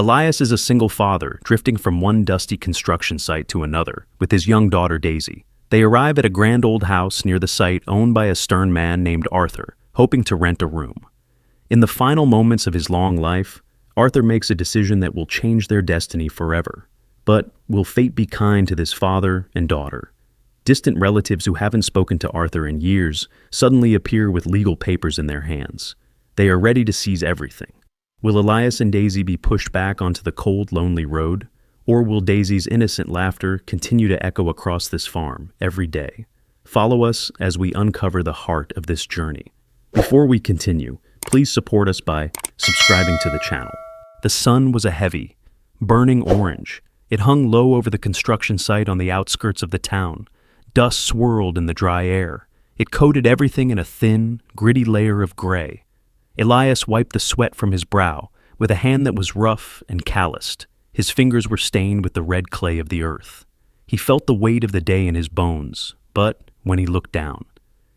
Elias is a single father, drifting from one dusty construction site to another, with his young daughter Daisy. They arrive at a grand old house near the site owned by a stern man named Arthur, hoping to rent a room. In the final moments of his long life, Arthur makes a decision that will change their destiny forever. But will fate be kind to this father and daughter? Distant relatives who haven't spoken to Arthur in years suddenly appear with legal papers in their hands. They are ready to seize everything. Will Elias and Daisy be pushed back onto the cold, lonely road? Or will Daisy's innocent laughter continue to echo across this farm every day? Follow us as we uncover the heart of this journey. Before we continue, please support us by subscribing to the channel. The sun was a heavy, burning orange. It hung low over the construction site on the outskirts of the town. Dust swirled in the dry air. It coated everything in a thin, gritty layer of gray. Elias wiped the sweat from his brow with a hand that was rough and calloused. His fingers were stained with the red clay of the earth. He felt the weight of the day in his bones, but when he looked down,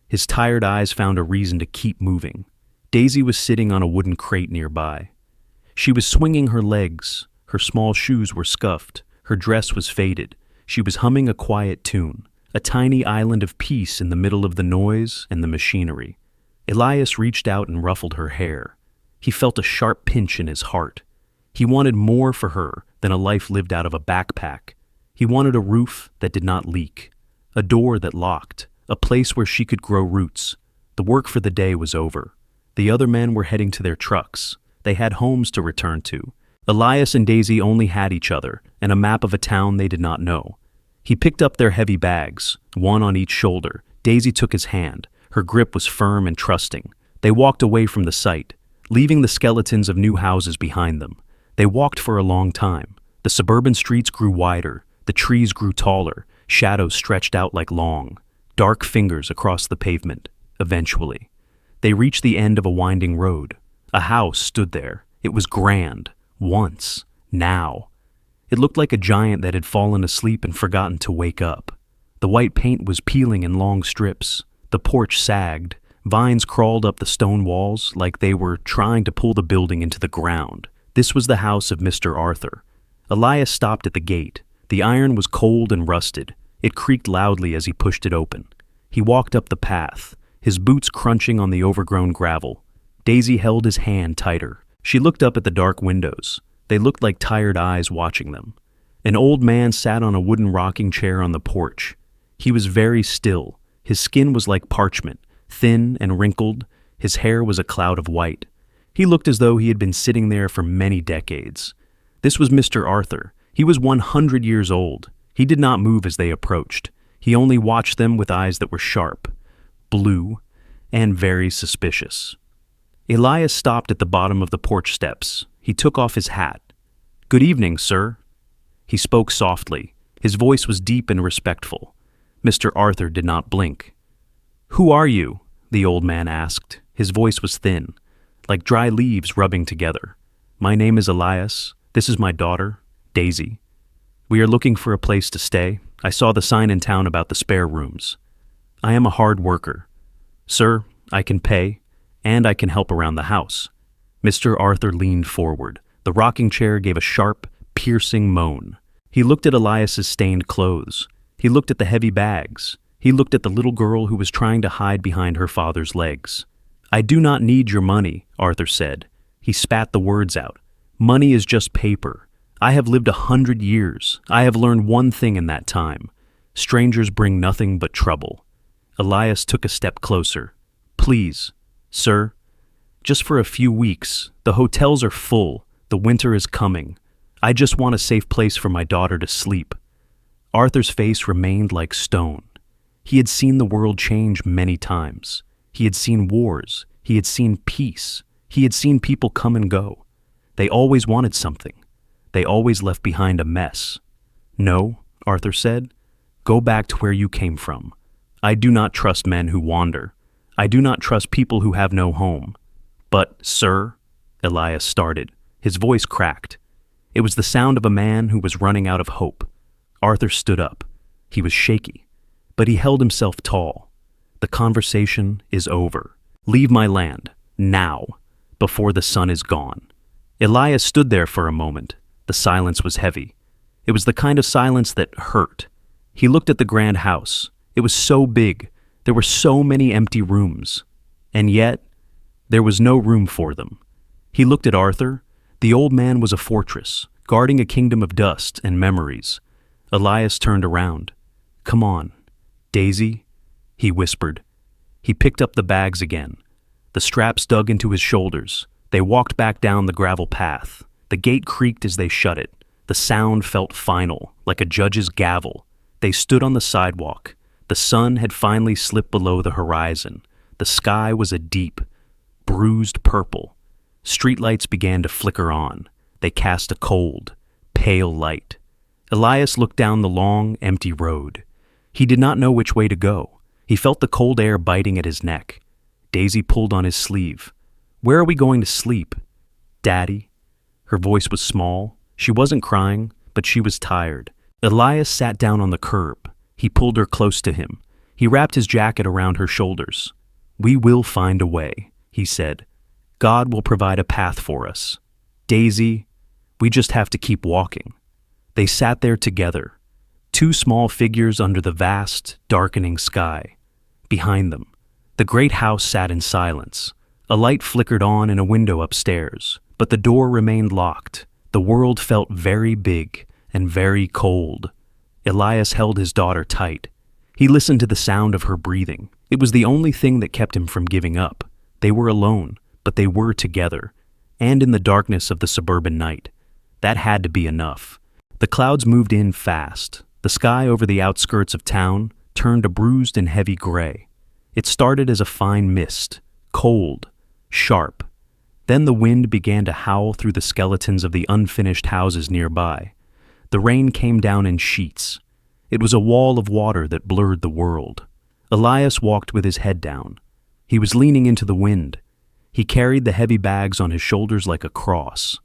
his tired eyes found a reason to keep moving. Daisy was sitting on a wooden crate nearby. She was swinging her legs. Her small shoes were scuffed. Her dress was faded. She was humming a quiet tune, a tiny island of peace in the middle of the noise and the machinery. Elias reached out and ruffled her hair. He felt a sharp pinch in his heart. He wanted more for her than a life lived out of a backpack. He wanted a roof that did not leak, a door that locked, a place where she could grow roots. The work for the day was over. The other men were heading to their trucks. They had homes to return to. Elias and Daisy only had each other and a map of a town they did not know. He picked up their heavy bags, one on each shoulder. Daisy took his hand. Her grip was firm and trusting. They walked away from the site, leaving the skeletons of new houses behind them. They walked for a long time. The suburban streets grew wider. The trees grew taller. Shadows stretched out like long, dark fingers across the pavement. Eventually, they reached the end of a winding road. A house stood there. It was grand. Once. Now. It looked like a giant that had fallen asleep and forgotten to wake up. The white paint was peeling in long strips. The porch sagged. Vines crawled up the stone walls like they were trying to pull the building into the ground. This was the house of Mr. Arthur. Elias stopped at the gate. The iron was cold and rusted. It creaked loudly as he pushed it open. He walked up the path, his boots crunching on the overgrown gravel. Daisy held his hand tighter. She looked up at the dark windows. They looked like tired eyes watching them. An old man sat on a wooden rocking chair on the porch. He was very still. His skin was like parchment, thin and wrinkled. His hair was a cloud of white. He looked as though he had been sitting there for many decades. This was Mr. Arthur. He was 100 years old. He did not move as they approached. He only watched them with eyes that were sharp, blue, and very suspicious. Elias stopped at the bottom of the porch steps. He took off his hat. "Good evening, sir." He spoke softly. His voice was deep and respectful. Mr. Arthur did not blink. "Who are you?" the old man asked. His voice was thin, like dry leaves rubbing together. "My name is Elias. This is my daughter, Daisy. We are looking for a place to stay. I saw the sign in town about the spare rooms. I am a hard worker. Sir, I can pay, and I can help around the house." Mr. Arthur leaned forward. The rocking chair gave a sharp, piercing moan. He looked at Elias's stained clothes. He looked at the heavy bags. He looked at the little girl who was trying to hide behind her father's legs. "I do not need your money," Arthur said. He spat the words out. "Money is just paper. I have lived 100 years. I have learned one thing in that time. Strangers bring nothing but trouble." Elias took a step closer. "Please, sir, just for a few weeks. The hotels are full. The winter is coming. I just want a safe place for my daughter to sleep." Arthur's face remained like stone. He had seen the world change many times. He had seen wars. He had seen peace. He had seen people come and go. They always wanted something. They always left behind a mess. "No," Arthur said. "Go back to where you came from. I do not trust men who wander. I do not trust people who have no home." "But, sir," Elias started. His voice cracked. It was the sound of a man who was running out of hope. Arthur stood up. He was shaky, but he held himself tall. "The conversation is over. Leave my land, now, before the sun is gone." Elias stood there for a moment. The silence was heavy. It was the kind of silence that hurt. He looked at the grand house. It was so big. There were so many empty rooms. And yet, there was no room for them. He looked at Arthur. The old man was a fortress, guarding a kingdom of dust and memories. Elias turned around. "Come on, Daisy," he whispered. He picked up the bags again. The straps dug into his shoulders. They walked back down the gravel path. The gate creaked as they shut it. The sound felt final, like a judge's gavel. They stood on the sidewalk. The sun had finally slipped below the horizon. The sky was a deep, bruised purple. Streetlights began to flicker on. They cast a cold, pale light. Elias looked down the long, empty road. He did not know which way to go. He felt the cold air biting at his neck. Daisy pulled on his sleeve. "Where are we going to sleep?" "Daddy." Her voice was small. She wasn't crying, but she was tired. Elias sat down on the curb. He pulled her close to him. He wrapped his jacket around her shoulders. "We will find a way," he said. "God will provide a path for us. Daisy, we just have to keep walking." They sat there together, two small figures under the vast, darkening sky. Behind them, the great house sat in silence. A light flickered on in a window upstairs, but the door remained locked. The world felt very big and very cold. Elias held his daughter tight. He listened to the sound of her breathing. It was the only thing that kept him from giving up. They were alone, but they were together, and in the darkness of the suburban night. That had to be enough. The clouds moved in fast. The sky over the outskirts of town turned a bruised and heavy gray. It started as a fine mist, cold, sharp. Then the wind began to howl through the skeletons of the unfinished houses nearby. The rain came down in sheets. It was a wall of water that blurred the world. Elias walked with his head down. He was leaning into the wind. He carried the heavy bags on his shoulders like a cross.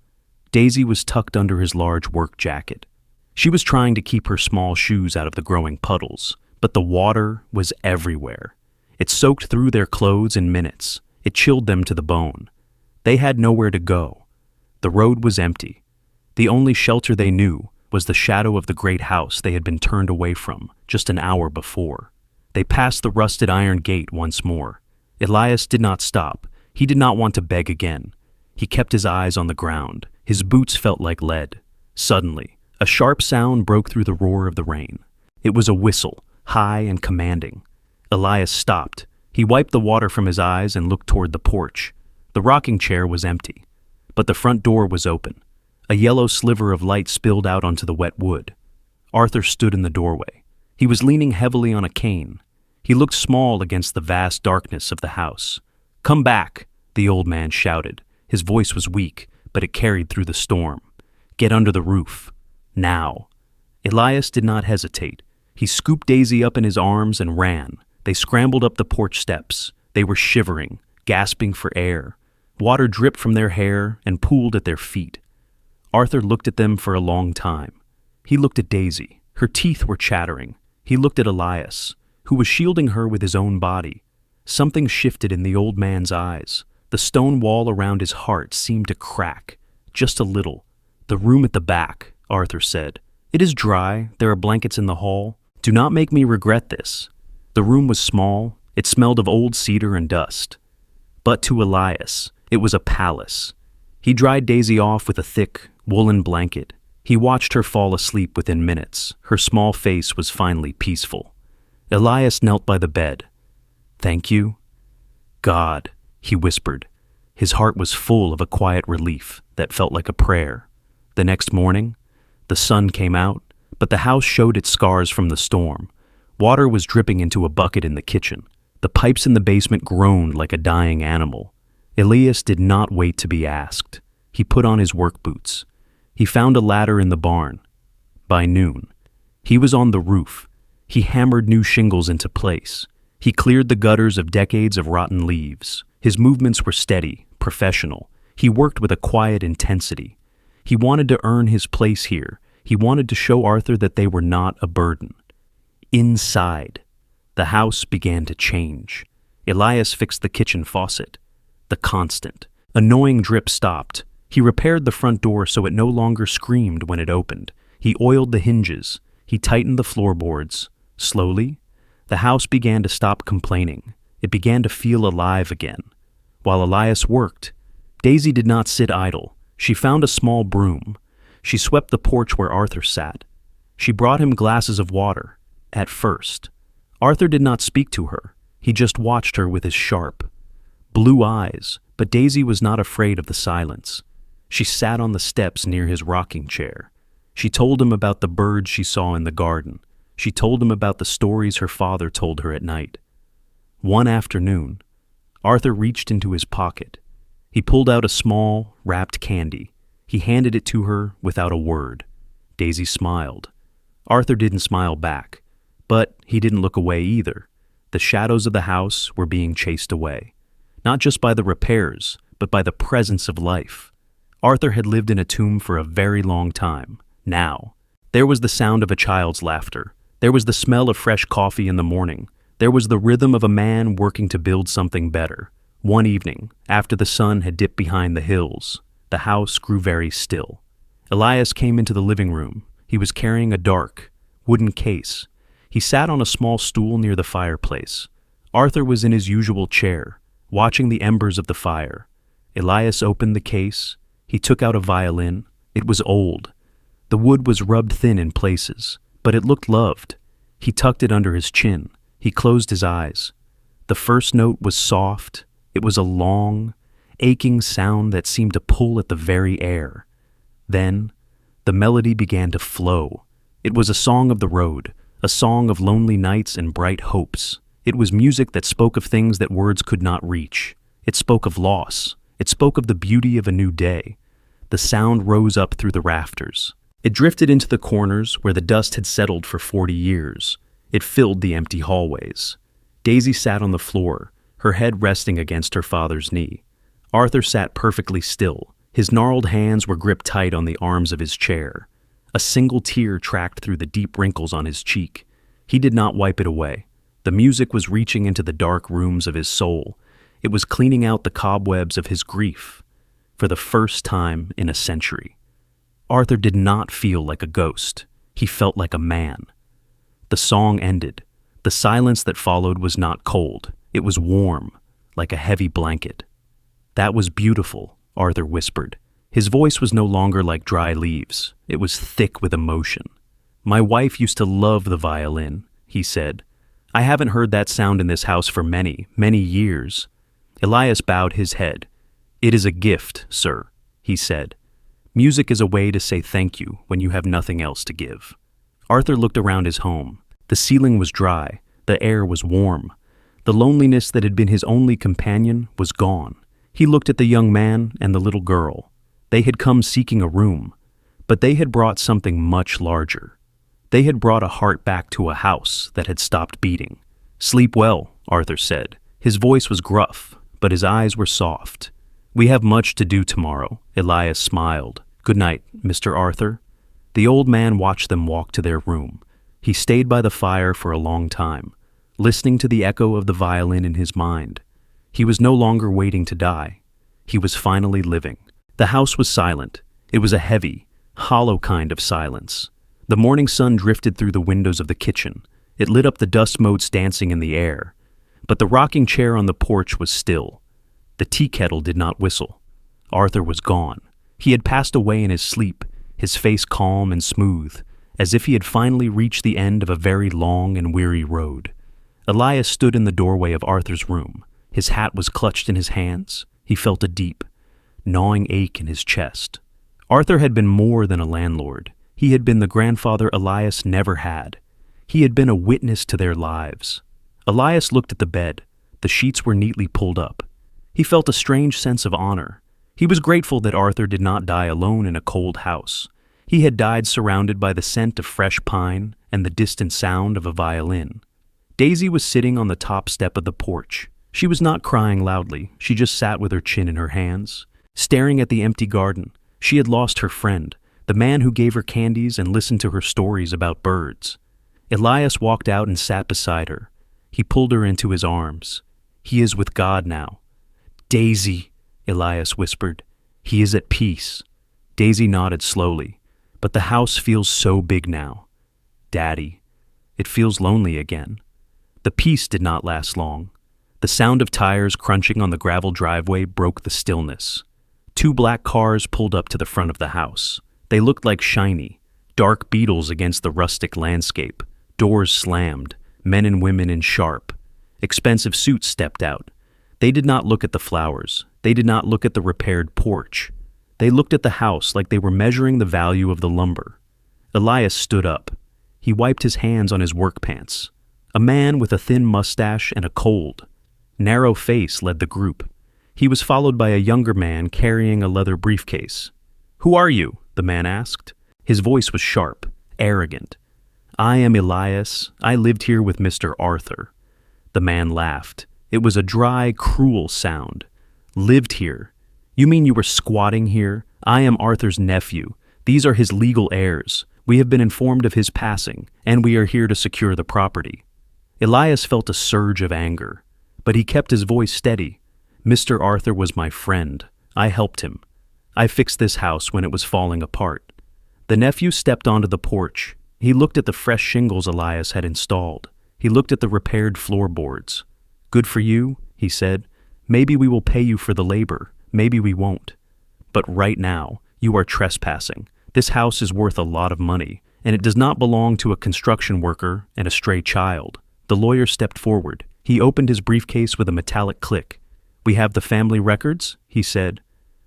Daisy was tucked under his large work jacket. She was trying to keep her small shoes out of the growing puddles, but the water was everywhere. It soaked through their clothes in minutes. It chilled them to the bone. They had nowhere to go. The road was empty. The only shelter they knew was the shadow of the great house they had been turned away from just an hour before. They passed the rusted iron gate once more. Elias did not stop. He did not want to beg again. He kept his eyes on the ground. His boots felt like lead. Suddenly, a sharp sound broke through the roar of the rain. It was a whistle, high and commanding. Elias stopped. He wiped the water from his eyes and looked toward the porch. The rocking chair was empty, but the front door was open. A yellow sliver of light spilled out onto the wet wood. Arthur stood in the doorway. He was leaning heavily on a cane. He looked small against the vast darkness of the house. "Come back," the old man shouted. His voice was weak, but it carried through the storm. "Get under the roof. Now." Elias did not hesitate. He scooped Daisy up in his arms and ran. They scrambled up the porch steps. They were shivering, gasping for air. Water dripped from their hair and pooled at their feet. Arthur looked at them for a long time. He looked at Daisy. Her teeth were chattering. He looked at Elias, who was shielding her with his own body. Something shifted in the old man's eyes. The stone wall around his heart seemed to crack, just a little. "The room at the back," Arthur said. "It is dry. There are blankets in the hall. Do not make me regret this." The room was small. It smelled of old cedar and dust. But to Elias, it was a palace. He dried Daisy off with a thick, woolen blanket. He watched her fall asleep within minutes. Her small face was finally peaceful. Elias knelt by the bed. "Thank you, God," he whispered. His heart was full of a quiet relief that felt like a prayer. The next morning, the sun came out, but the house showed its scars from the storm. Water was dripping into a bucket in the kitchen. The pipes in the basement groaned like a dying animal. Elias did not wait to be asked. He put on his work boots. He found a ladder in the barn. By noon, he was on the roof. He hammered new shingles into place. He cleared the gutters of decades of rotten leaves. His movements were steady, professional. He worked with a quiet intensity. He wanted to earn his place here. He wanted to show Arthur that they were not a burden. Inside, the house began to change. Elias fixed the kitchen faucet. The constant, annoying drip stopped. He repaired the front door so it no longer screamed when it opened. He oiled the hinges. He tightened the floorboards. Slowly, the house began to stop complaining. It began to feel alive again. While Elias worked, Daisy did not sit idle. She found a small broom. She swept the porch where Arthur sat. She brought him glasses of water. At first, Arthur did not speak to her. He just watched her with his sharp, blue eyes, but Daisy was not afraid of the silence. She sat on the steps near his rocking chair. She told him about the birds she saw in the garden. She told him about the stories her father told her at night. One afternoon, Arthur reached into his pocket. He pulled out a small, wrapped candy. He handed it to her without a word. Daisy smiled. Arthur didn't smile back, but he didn't look away either. The shadows of the house were being chased away, not just by the repairs, but by the presence of life. Arthur had lived in a tomb for a very long time. Now, there was the sound of a child's laughter. There was the smell of fresh coffee in the morning. There was the rhythm of a man working to build something better. One evening, after the sun had dipped behind the hills, the house grew very still. Elias came into the living room. He was carrying a dark, wooden case. He sat on a small stool near the fireplace. Arthur was in his usual chair, watching the embers of the fire. Elias opened the case. He took out a violin. It was old. The wood was rubbed thin in places, but it looked loved. He tucked it under his chin. He closed his eyes. The first note was soft. It was a long, aching sound that seemed to pull at the very air. Then, the melody began to flow. It was a song of the road, a song of lonely nights and bright hopes. It was music that spoke of things that words could not reach. It spoke of loss. It spoke of the beauty of a new day. The sound rose up through the rafters. It drifted into the corners where the dust had settled for 40 years. It filled the empty hallways. Daisy sat on the floor, her head resting against her father's knee. Arthur sat perfectly still. His gnarled hands were gripped tight on the arms of his chair. A single tear tracked through the deep wrinkles on his cheek. He did not wipe it away. The music was reaching into the dark rooms of his soul. It was cleaning out the cobwebs of his grief. For the first time in a century, Arthur did not feel like a ghost. He felt like a man. The song ended. The silence that followed was not cold. It was warm, like a heavy blanket. "That was beautiful," Arthur whispered. His voice was no longer like dry leaves. It was thick with emotion. "My wife used to love the violin," he said. "I haven't heard that sound in this house for many, many years." Elias bowed his head. "It is a gift, sir," he said. "Music is a way to say thank you when you have nothing else to give." Arthur looked around his home. The ceiling was dry. The air was warm. The loneliness that had been his only companion was gone. He looked at the young man and the little girl. They had come seeking a room, but they had brought something much larger. They had brought a heart back to a house that had stopped beating. "Sleep well," Arthur said. His voice was gruff, but his eyes were soft. "We have much to do tomorrow," Elias smiled. "Good night, Mr. Arthur." The old man watched them walk to their room. He stayed by the fire for a long time, listening to the echo of the violin in his mind. He was no longer waiting to die. He was finally living. The house was silent. It was a heavy, hollow kind of silence. The morning sun drifted through the windows of the kitchen. It lit up the dust motes dancing in the air. But the rocking chair on the porch was still. The tea kettle did not whistle. Arthur was gone. He had passed away in his sleep, his face calm and smooth, as if he had finally reached the end of a very long and weary road. Elias stood in the doorway of Arthur's room. His hat was clutched in his hands. He felt a deep, gnawing ache in his chest. Arthur had been more than a landlord. He had been the grandfather Elias never had. He had been a witness to their lives. Elias looked at the bed. The sheets were neatly pulled up. He felt a strange sense of honor. He was grateful that Arthur did not die alone in a cold house. He had died surrounded by the scent of fresh pine and the distant sound of a violin. Daisy was sitting on the top step of the porch. She was not crying loudly. She just sat with her chin in her hands, staring at the empty garden. She had lost her friend, the man who gave her candies and listened to her stories about birds. Elias walked out and sat beside her. He pulled her into his arms. "He is with God now." "Daisy," Elias whispered. He is at peace. Daisy nodded slowly. But the house feels so big now. Daddy. It feels lonely again. The peace did not last long. The sound of tires crunching on the gravel driveway broke the stillness. 2 black cars pulled up to the front of the house. They looked like shiny, dark beetles against the rustic landscape. Doors slammed, men and women in sharp, expensive suits stepped out. They did not look at the flowers. They did not look at the repaired porch. They looked at the house like they were measuring the value of the lumber. Elias stood up. He wiped his hands on his work pants. A man with a thin mustache and a cold, narrow face led the group. He was followed by a younger man carrying a leather briefcase. "Who are you?" the man asked. His voice was sharp, arrogant. "I am Elias. I lived here with Mr. Arthur." The man laughed. It was a dry, cruel sound. "Lived here? You mean you were squatting here? I am Arthur's nephew. These are his legal heirs. We have been informed of his passing, and we are here to secure the property." Elias felt a surge of anger, but he kept his voice steady. "Mr. Arthur was my friend. I helped him. I fixed this house when it was falling apart." The nephew stepped onto the porch. He looked at the fresh shingles Elias had installed. He looked at the repaired floorboards. "Good for you," he said. "Maybe we will pay you for the labor. Maybe we won't. But right now, you are trespassing. This house is worth a lot of money, and it does not belong to a construction worker and a stray child." The lawyer stepped forward. He opened his briefcase with a metallic click. "We have the family records," he said.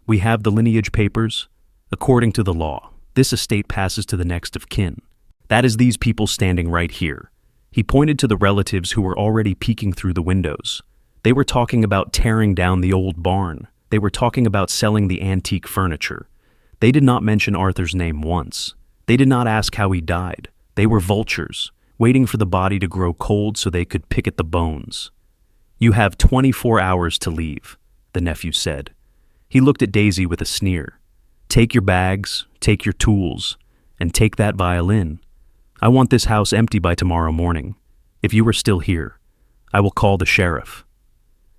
"We have the lineage papers. According to the law, this estate passes to the next of kin. That is these people standing right here." He pointed to the relatives who were already peeking through the windows. They were talking about tearing down the old barn. They were talking about selling the antique furniture. They did not mention Arthur's name once. They did not ask how he died. They were vultures, waiting for the body to grow cold so they could pick at the bones. "You have 24 hours to leave," the nephew said. He looked at Daisy with a sneer. "Take your bags, take your tools, and take that violin. I want this house empty by tomorrow morning. If you are still here, I will call the sheriff."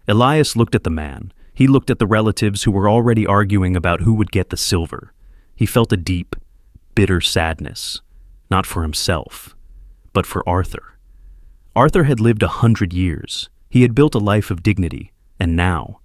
Elias looked at the man. He looked at the relatives who were already arguing about who would get the silver. He felt a deep, bitter sadness, not for himself, but for Arthur. Arthur had lived 100 years. He had built a life of dignity, and now,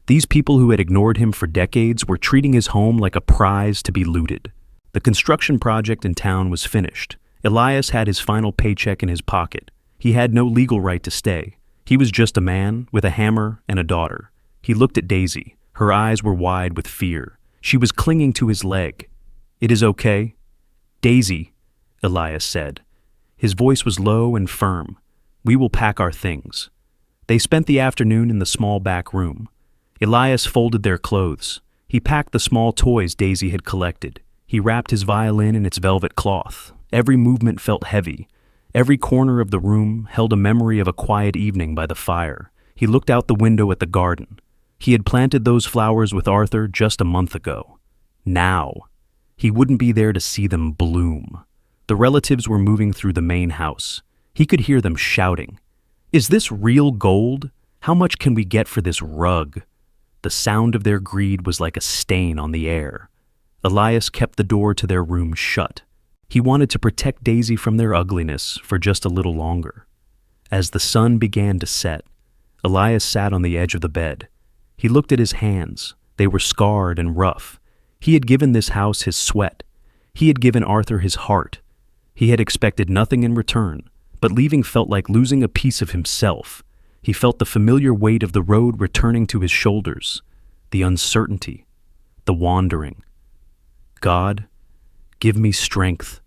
these people who had ignored him for decades were treating his home like a prize to be looted. The construction project in town was finished. Elias had his final paycheck in his pocket. He had no legal right to stay. He was just a man with a hammer and a daughter. He looked at Daisy. Her eyes were wide with fear. She was clinging to his leg. "It is okay?" "Daisy," Elias said. His voice was low and firm. "We will pack our things." They spent the afternoon in the small back room. Elias folded their clothes. He packed the small toys Daisy had collected. He wrapped his violin in its velvet cloth. Every movement felt heavy. Every corner of the room held a memory of a quiet evening by the fire. He looked out the window at the garden. He had planted those flowers with Arthur just a month ago. Now, he wouldn't be there to see them bloom. The relatives were moving through the main house. He could hear them shouting, "Is this real gold? How much can we get for this rug?" The sound of their greed was like a stain on the air. Elias kept the door to their room shut. He wanted to protect Daisy from their ugliness for just a little longer. As the sun began to set, Elias sat on the edge of the bed. He looked at his hands. They were scarred and rough. He had given this house his sweat. He had given Arthur his heart. He had expected nothing in return, but leaving felt like losing a piece of himself. He felt the familiar weight of the road returning to his shoulders, the uncertainty, the wandering. "God, give me strength,"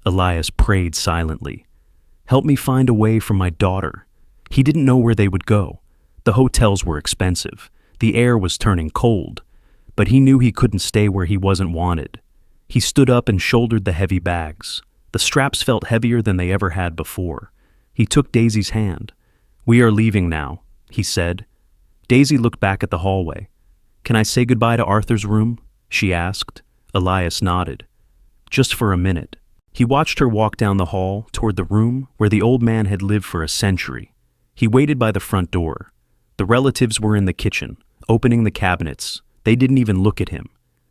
Elias prayed silently. "Help me find a way for my daughter." He didn't know where they would go. The hotels were expensive. The air was turning cold, but he knew he couldn't stay where he wasn't wanted. He stood up and shouldered the heavy bags. The straps felt heavier than they ever had before. He took Daisy's hand. "We are leaving now," he said. Daisy looked back at the hallway. "Can I say goodbye to Arthur's room?" she asked. Elias nodded. "Just for a minute." He watched her walk down the hall toward the room where the old man had lived for a century. He waited by the front door. The relatives were in the kitchen, opening the cabinets. They didn't even look at him.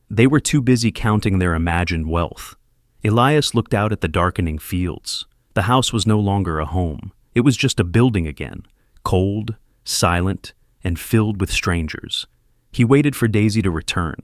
They were too busy counting their imagined wealth. Elias looked out at the darkening fields. The house was no longer a home. It was just a building again, cold, silent, and filled with strangers. He waited for Daisy to return.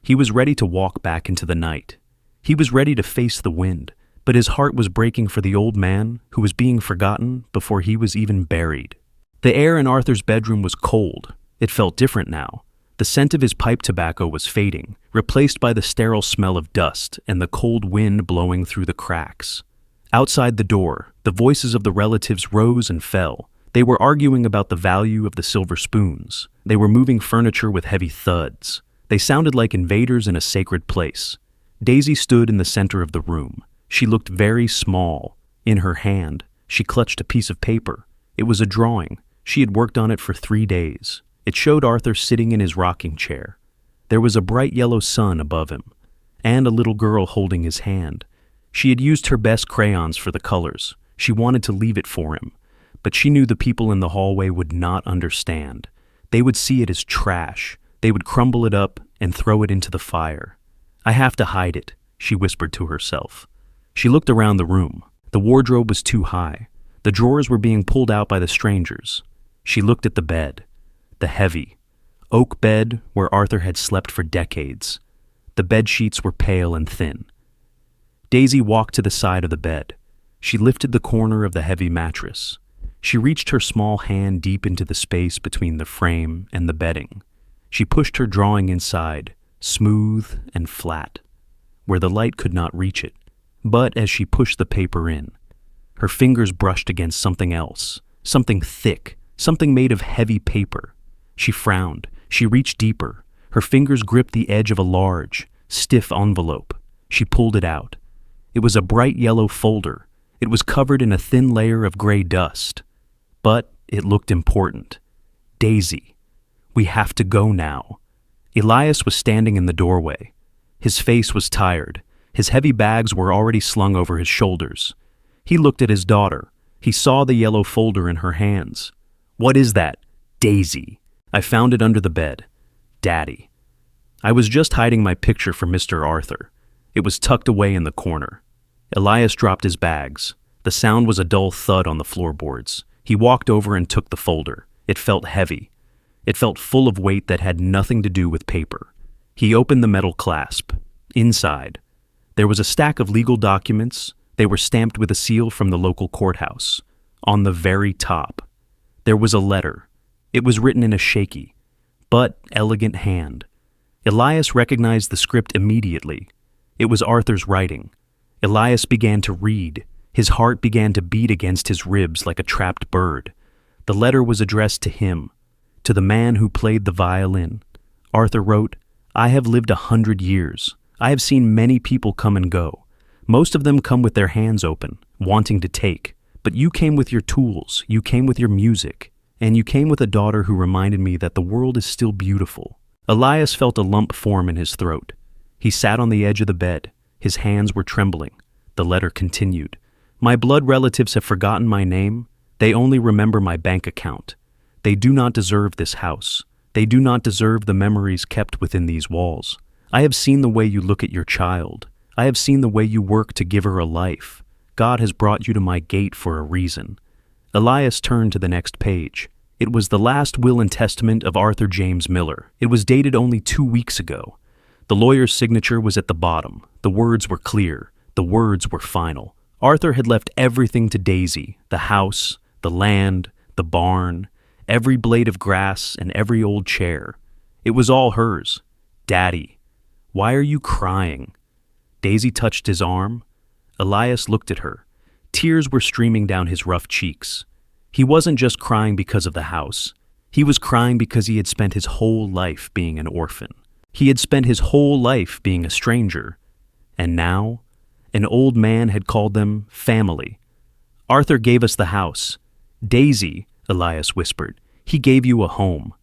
He was ready to walk back into the night. He was ready to face the wind, but his heart was breaking for the old man who was being forgotten before he was even buried. The air in Arthur's bedroom was cold. It felt different now. The scent of his pipe tobacco was fading, replaced by the sterile smell of dust and the cold wind blowing through the cracks. Outside the door, the voices of the relatives rose and fell. They were arguing about the value of the silver spoons. They were moving furniture with heavy thuds. They sounded like invaders in a sacred place. Daisy stood in the center of the room. She looked very small. In her hand, she clutched a piece of paper. It was a drawing. She had worked on it for 3 days. It showed Arthur sitting in his rocking chair. There was a bright yellow sun above him, and a little girl holding his hand. She had used her best crayons for the colors. She wanted to leave it for him, but she knew the people in the hallway would not understand. They would see it as trash. They would crumble it up and throw it into the fire. "I have to hide it," she whispered to herself. She looked around the room. The wardrobe was too high. The drawers were being pulled out by the strangers. She looked at the bed. The heavy, oak bed where Arthur had slept for decades. The bed sheets were pale and thin. Daisy walked to the side of the bed. She lifted the corner of the heavy mattress. She reached her small hand deep into the space between the frame and the bedding. She pushed her drawing inside, smooth and flat, where the light could not reach it. But as she pushed the paper in, her fingers brushed against something else, something thick, something made of heavy paper. She frowned. She reached deeper. Her fingers gripped the edge of a large, stiff envelope. She pulled it out. It was a bright yellow folder. It was covered in a thin layer of gray dust. But it looked important. Daisy. "We have to go now." Elias was standing in the doorway. His face was tired. His heavy bags were already slung over his shoulders. He looked at his daughter. He saw the yellow folder in her hands. "What is that?" "Daisy. I found it under the bed. Daddy. I was just hiding my picture for Mr. Arthur. It was tucked away in the corner." Elias dropped his bags. The sound was a dull thud on the floorboards. He walked over and took the folder. It felt heavy. It felt full of weight that had nothing to do with paper. He opened the metal clasp. Inside, there was a stack of legal documents. They were stamped with a seal from the local courthouse. On the very top, there was a letter. It was written in a shaky, but elegant hand. Elias recognized the script immediately. It was Arthur's writing. Elias began to read. His heart began to beat against his ribs like a trapped bird. The letter was addressed to him, to the man who played the violin. Arthur wrote, "I have lived 100 years. I have seen many people come and go. Most of them come with their hands open, wanting to take. But you came with your tools, you came with your music, and you came with a daughter who reminded me that the world is still beautiful." Elias felt a lump form in his throat. He sat on the edge of the bed. His hands were trembling. The letter continued. "My blood relatives have forgotten my name. They only remember my bank account. They do not deserve this house. They do not deserve the memories kept within these walls. I have seen the way you look at your child. I have seen the way you work to give her a life. God has brought you to my gate for a reason." Elias turned to the next page. It was the last will and testament of Arthur James Miller. It was dated only 2 weeks ago. The lawyer's signature was at the bottom. The words were clear. The words were final. Arthur had left everything to Daisy, the house, the land, the barn, every blade of grass, and every old chair. It was all hers. "Daddy, why are you crying?" Daisy touched his arm. Elias looked at her. Tears were streaming down his rough cheeks. He wasn't just crying because of the house. He was crying because he had spent his whole life being an orphan. He had spent his whole life being a stranger. And now, an old man had called them family. "Arthur gave us the house. Daisy," Elias whispered, "he gave you a home."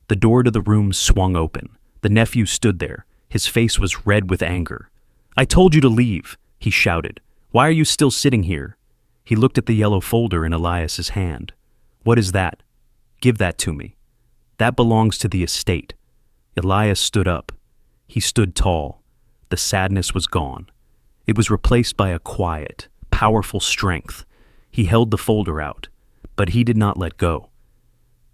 The door to the room swung open. The nephew stood there. His face was red with anger. "I told you to leave," he shouted. "Why are you still sitting here?" He looked at the yellow folder in Elias's hand. "What is that?" "Give that to me." "That belongs to the estate." Elias stood up. He stood tall. The sadness was gone. It was replaced by a quiet, powerful strength. He held the folder out, but he did not let go.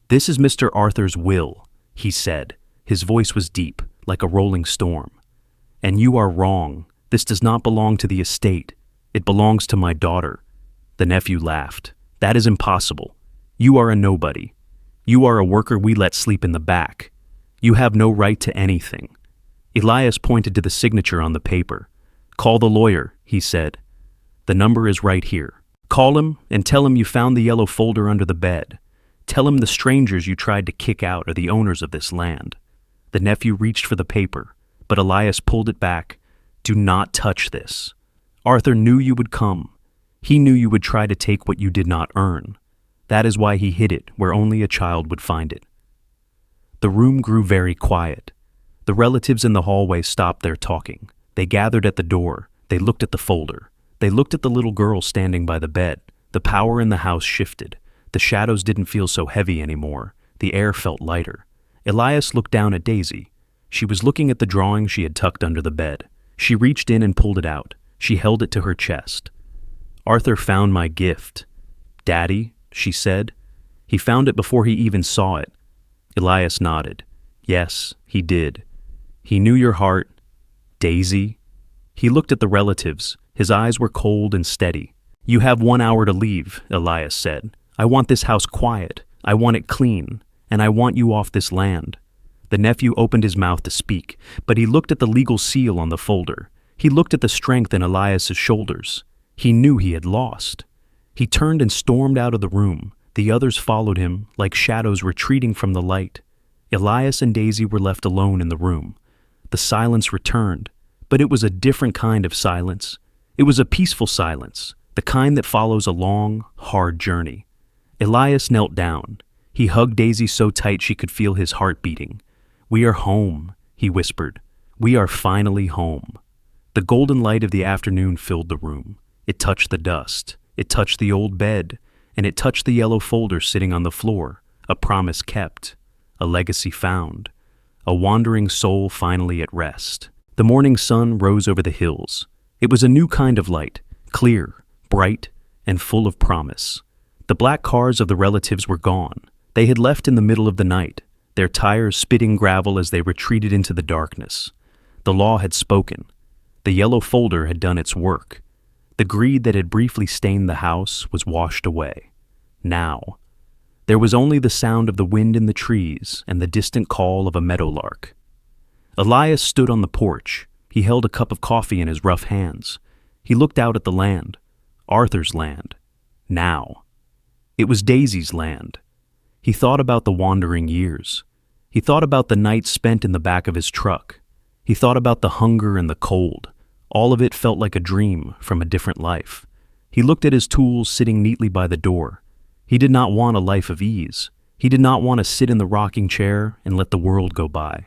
"This is Mr. Arthur's will," he said. His voice was deep, like a rolling storm. "And you are wrong. This does not belong to the estate. It belongs to my daughter." The nephew laughed. "That is impossible. You are a nobody. You are a worker we let sleep in the back. You have no right to anything." Elias pointed to the signature on the paper. "Call the lawyer," he said. "The number is right here. Call him and tell him you found the yellow folder under the bed. Tell him the strangers you tried to kick out are the owners of this land." The nephew reached for the paper, but Elias pulled it back. "Do not touch this. Arthur knew you would come. He knew you would try to take what you did not earn. That is why he hid it where only a child would find it." The room grew very quiet. The relatives in the hallway stopped their talking. They gathered at the door. They looked at the folder. They looked at the little girl standing by the bed. The power in the house shifted. The shadows didn't feel so heavy anymore. The air felt lighter. Elias looked down at Daisy. She was looking at the drawing she had tucked under the bed. She reached in and pulled it out. She held it to her chest. "Arthur found my gift." "Daddy," she said. "He found it before he even saw it." Elias nodded. "Yes, he did. He knew your heart. Daisy." He looked at the relatives. His eyes were cold and steady. "You have 1 hour to leave," Elias said. "I want this house quiet. I want it clean. And I want you off this land." The nephew opened his mouth to speak, but he looked at the legal seal on the folder. He looked at the strength in Elias's shoulders. He knew he had lost. He turned and stormed out of the room. The others followed him, like shadows retreating from the light. Elias and Daisy were left alone in the room. The silence returned, but it was a different kind of silence. It was a peaceful silence, the kind that follows a long, hard journey. Elias knelt down. He hugged Daisy so tight she could feel his heart beating. "We are home," he whispered. "We are finally home." The golden light of the afternoon filled the room. It touched the dust. It touched the old bed. And it touched the yellow folder sitting on the floor. A promise kept. A legacy found. A wandering soul finally at rest. The morning sun rose over the hills. It was a new kind of light, clear, bright, and full of promise. The black cars of the relatives were gone. They had left in the middle of the night, their tires spitting gravel as they retreated into the darkness. The law had spoken. The yellow folder had done its work. The greed that had briefly stained the house was washed away. Now, there was only the sound of the wind in the trees and the distant call of a meadowlark. Elias stood on the porch. He held a cup of coffee in his rough hands. He looked out at the land, Arthur's land. Now. It was Daisy's land. He thought about the wandering years. He thought about the nights spent in the back of his truck. He thought about the hunger and the cold. All of it felt like a dream from a different life. He looked at his tools sitting neatly by the door. He did not want a life of ease. He did not want to sit in the rocking chair and let the world go by.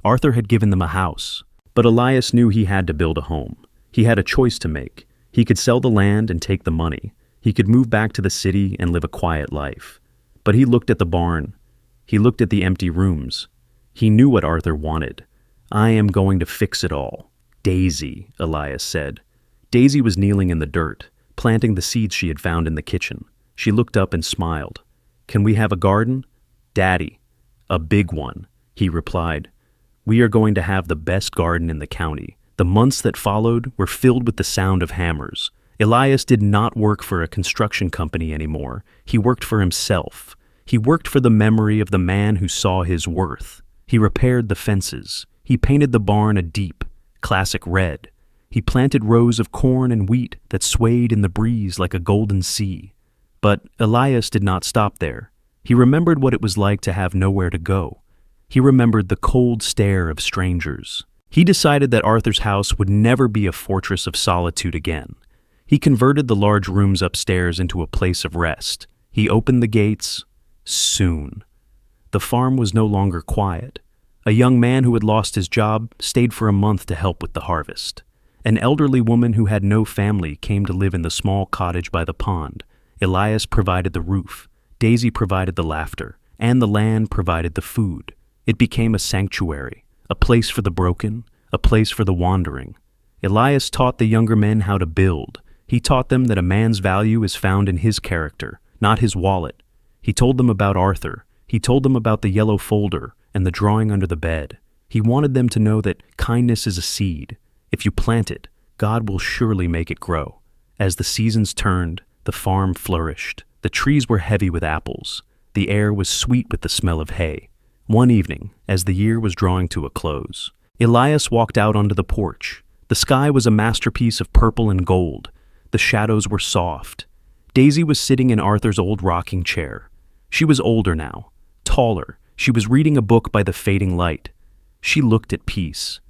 Arthur had given them a house, but Elias knew he had to build a home. He had a choice to make. He could sell the land and take the money. He could move back to the city and live a quiet life. But he looked at the barn. He looked at the empty rooms. He knew what Arthur wanted. "I am going to fix it all." "Daisy," Elias said. Daisy was kneeling in the dirt, planting the seeds she had found in the kitchen. She looked up and smiled. "Can we have a garden?" "Daddy." "A big one," he replied. "We are going to have the best garden in the county." The months that followed were filled with the sound of hammers. Elias did not work for a construction company anymore. He worked for himself. He worked for the memory of the man who saw his worth. He repaired the fences. He painted the barn a deep, classic red. He planted rows of corn and wheat that swayed in the breeze like a golden sea. But Elias did not stop there. He remembered what it was like to have nowhere to go. He remembered the cold stare of strangers. He decided that Arthur's house would never be a fortress of solitude again. He converted the large rooms upstairs into a place of rest. He opened the gates. Soon. The farm was no longer quiet. A young man who had lost his job stayed for a month to help with the harvest. An elderly woman who had no family came to live in the small cottage by the pond. Elias provided the roof. Daisy provided the laughter. And the land provided the food. It became a sanctuary, a place for the broken, a place for the wandering. Elias taught the younger men how to build. He taught them that a man's value is found in his character, not his wallet. He told them about Arthur. He told them about the yellow folder and the drawing under the bed. He wanted them to know that kindness is a seed. If you plant it, God will surely make it grow. As the seasons turned, the farm flourished. The trees were heavy with apples. The air was sweet with the smell of hay. One evening, as the year was drawing to a close, Elias walked out onto the porch. The sky was a masterpiece of purple and gold. The shadows were soft. Daisy was sitting in Arthur's old rocking chair. She was older now, taller. She was reading a book by the fading light. She looked at peace.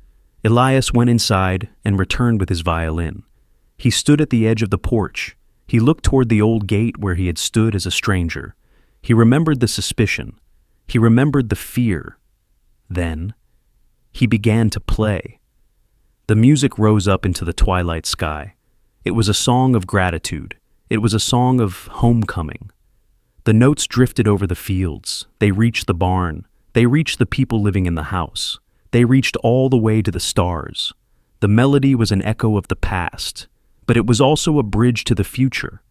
Elias went inside and returned with his violin. He stood at the edge of the porch. He looked toward the old gate where he had stood as a stranger. He remembered the suspicion. He remembered the fear. Then, he began to play. The music rose up into the twilight sky. It was a song of gratitude. It was a song of homecoming. The notes drifted over the fields. They reached the barn. They reached the people living in the house. They reached all the way to the stars. The melody was an echo of the past, but it was also a bridge to the future.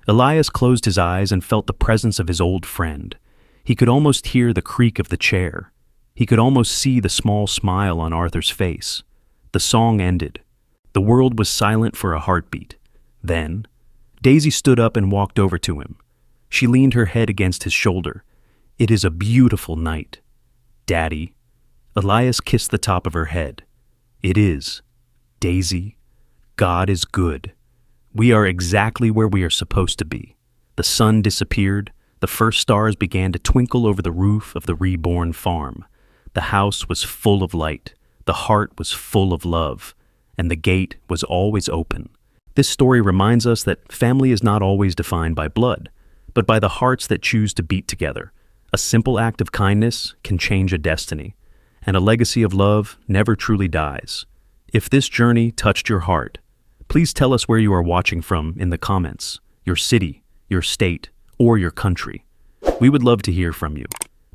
Elias closed his eyes and felt the presence of his old friend. He could almost hear the creak of the chair. He could almost see the small smile on Arthur's face. The song ended. The world was silent for a heartbeat. Then, Daisy stood up and walked over to him. She leaned her head against his shoulder. "It is a beautiful night, Daddy." Elias kissed the top of her head. "It is, Daisy. God is good. We are exactly where we are supposed to be." The sun disappeared. The first stars began to twinkle over the roof of the reborn farm. The house was full of light. The heart was full of love. And the gate was always open. This story reminds us that family is not always defined by blood, but by the hearts that choose to beat together. A simple act of kindness can change a destiny, and a legacy of love never truly dies. If this journey touched your heart, please tell us where you are watching from in the comments, your city, your state, or your country. We would love to hear from you.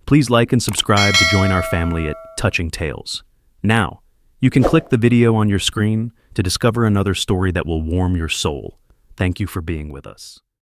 Please like and subscribe to join our family at Touching Tales. Now, you can click the video on your screen to discover another story that will warm your soul. Thank you for being with us.